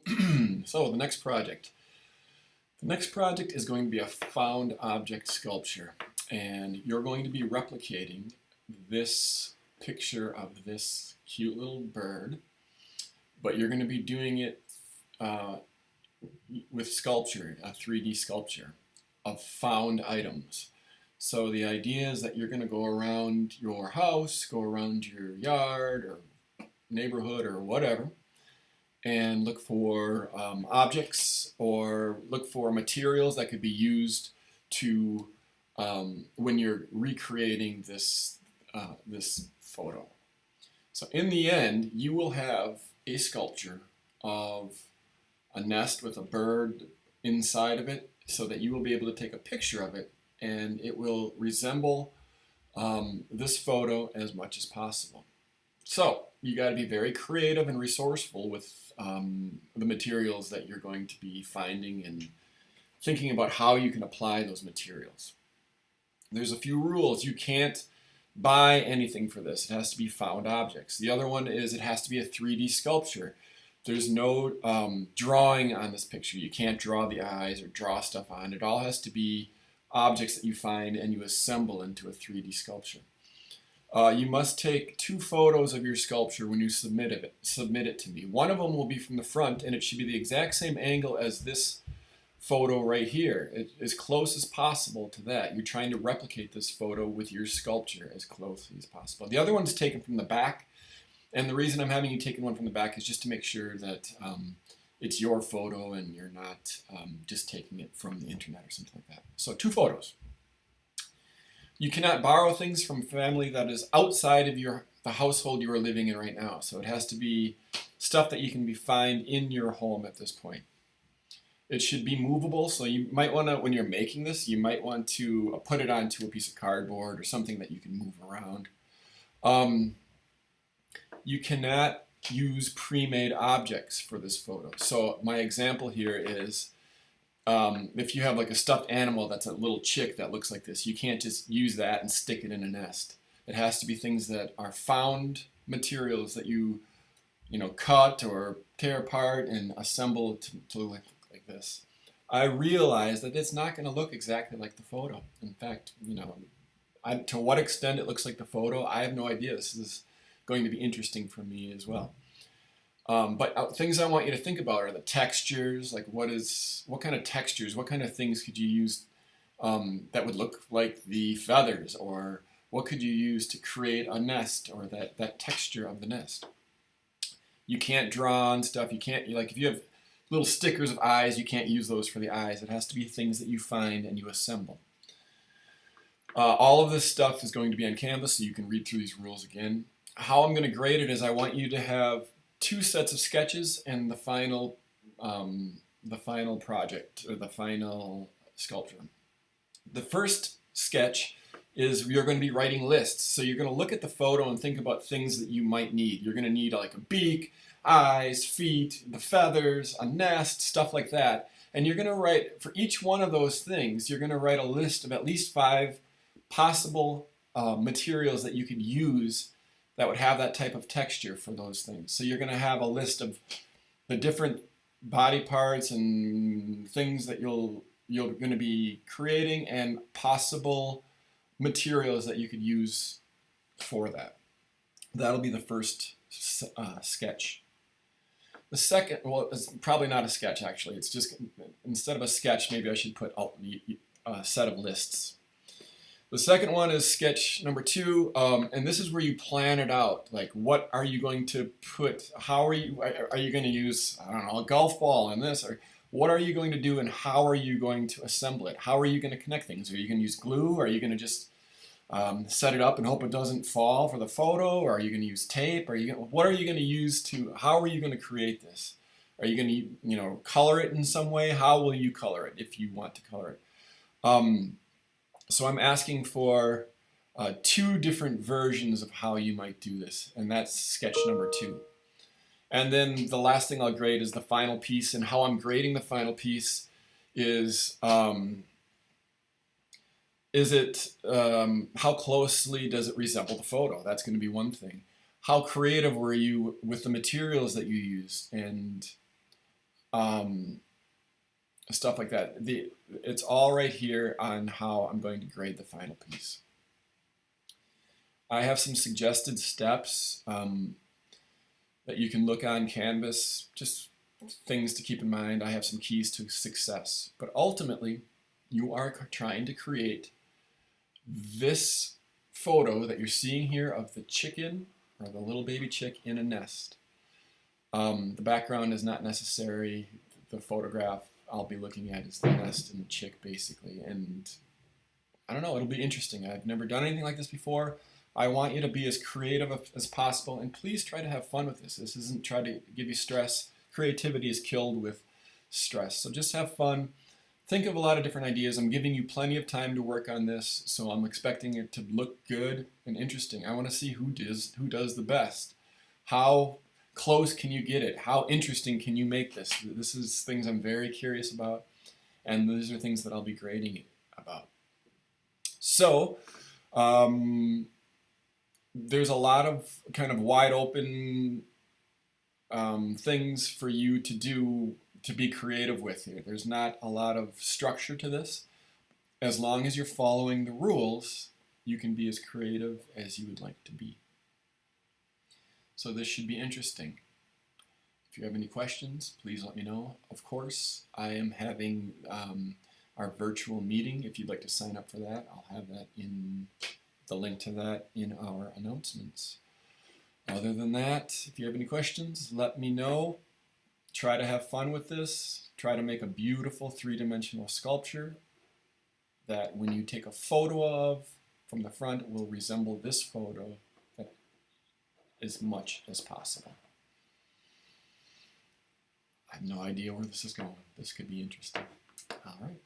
everyone. So the next project. The next project is going to be a found object sculpture, and you're going to be replicating this picture of this cute little bird, but you're going to be doing it uh, with sculpture, a 3D sculpture of found items. So the idea is that you're going to go around your house, go around your yard or neighborhood or whatever, and look for objects or look for materials that could be used to when you're recreating this photo. So in the end, you will have a sculpture of a nest with a bird inside of it, so that you will be able to take a picture of it, and it will resemble this photo as much as possible. So you got to be very creative and resourceful with the materials that you're going to be finding and thinking about how you can apply those materials. There's a few rules. You can't buy anything for this. It has to be found objects. The other one is it has to be a 3D sculpture. There's no drawing on this picture. You can't draw the eyes or draw stuff on it. It all has to be objects that you find and you assemble into a 3D sculpture. You must take 2 photos of your sculpture when you submit it to me. One of them will be from the front, and it should be the exact same angle as this photo right here, as close as possible to that. You're trying to replicate this photo with your sculpture as closely as possible. The other one's taken from the back, and the reason I'm having you take one from the back is just to make sure that it's your photo and you're not just taking it from the internet or something like that. So 2 photos. You cannot borrow things from family that is outside of the household you are living in right now. So it has to be stuff that you can find in your home at this point. It should be movable, so you might want to, when you're making this, you might want to put it onto a piece of cardboard or something that you can move around. You cannot use pre-made objects for this photo. So my example here is if you have like a stuffed animal that's a little chick that looks like this, you can't just use that and stick it in a nest. It has to be things that are found materials that you cut or tear apart and assemble to look like this. I realize that it's not going to look exactly like the photo. In fact, to what extent it looks like the photo, I have no idea. This is going to be interesting for me as well. But things I want you to think about are the textures, like what kind of textures, what kind of things could you use that would look like the feathers, or what could you use to create a nest, or that texture of the nest. You can't draw on stuff. You can't, like if you have little stickers of eyes, you can't use those for the eyes. It has to be things that you find and you assemble. All of this stuff is going to be on Canvas, so you can read through these rules again. How I'm going to grade it is I want you to have 2 sets of sketches and the final project, or the final sculpture. The first sketch is you're going to be writing lists. So you're going to look at the photo and think about things that you might need. You're going to need like a beak, eyes, feet, the feathers, a nest, stuff like that. And you're going to write, for each one of those things, you're going to write a list of at least 5 possible materials that you could use that would have that type of texture for those things. So you're going to have a list of the different body parts and things that you're going to be creating, and possible materials that you could use for that. That'll be the first sketch. The second, well, it's probably not a sketch actually. It's just, instead of a sketch, maybe I should put a set of lists. The second one is sketch number 2, and this is where you plan it out. Like, what are you going to put? How are you going to use, I don't know, a golf ball in this? Or what are you going to do, and how are you going to assemble it? How are you going to connect things? Are you going to use glue? Or are you going to just set it up and hope it doesn't fall for the photo? Or are you going to use tape? What are you going to use to? How are you going to create this? Are you going to color it in some way? How will you color it if you want to color it? So I'm asking for 2 different versions of how you might do this, and that's sketch number 2. And then the last thing I'll grade is the final piece, and how I'm grading the final piece is how closely does it resemble the photo? That's going to be one thing. How creative were you with the materials that you used, and stuff like that. It's all right here on how I'm going to grade the final piece. I have some suggested steps that you can look on Canvas, just things to keep in mind. I have some keys to success. But ultimately, you are trying to create this photo that you're seeing here of the chicken or the little baby chick in a nest. The background is not necessary. The photograph I'll be looking at is the nest and the chick, basically. And I don't know, it'll be interesting. I've never done anything like this before. I want you to be as creative as possible, and please try to have fun with this. This isn't try to give you stress. Creativity is killed with stress. So just have fun. Think of a lot of different ideas. I'm giving you plenty of time to work on this, so I'm expecting it to look good and interesting. I want to see who does the best. How close can you get it? How interesting can you make this? This is things I'm very curious about, and these are things that I'll be grading it about. So, there's a lot of kind of wide open things for you to do to be creative with here. There's not a lot of structure to this. As long as you're following the rules, you can be as creative as you would like to be. So this should be interesting. If you have any questions, please let me know. Of course, I am having our virtual meeting. If you'd like to sign up for that, I'll have that in the link to that in our announcements. Other than that, if you have any questions, let me know. Try to have fun with this. Try to make a beautiful three-dimensional sculpture that when you take a photo of from the front will resemble this photo as much as possible. I have no idea where this is going. This could be interesting. All right.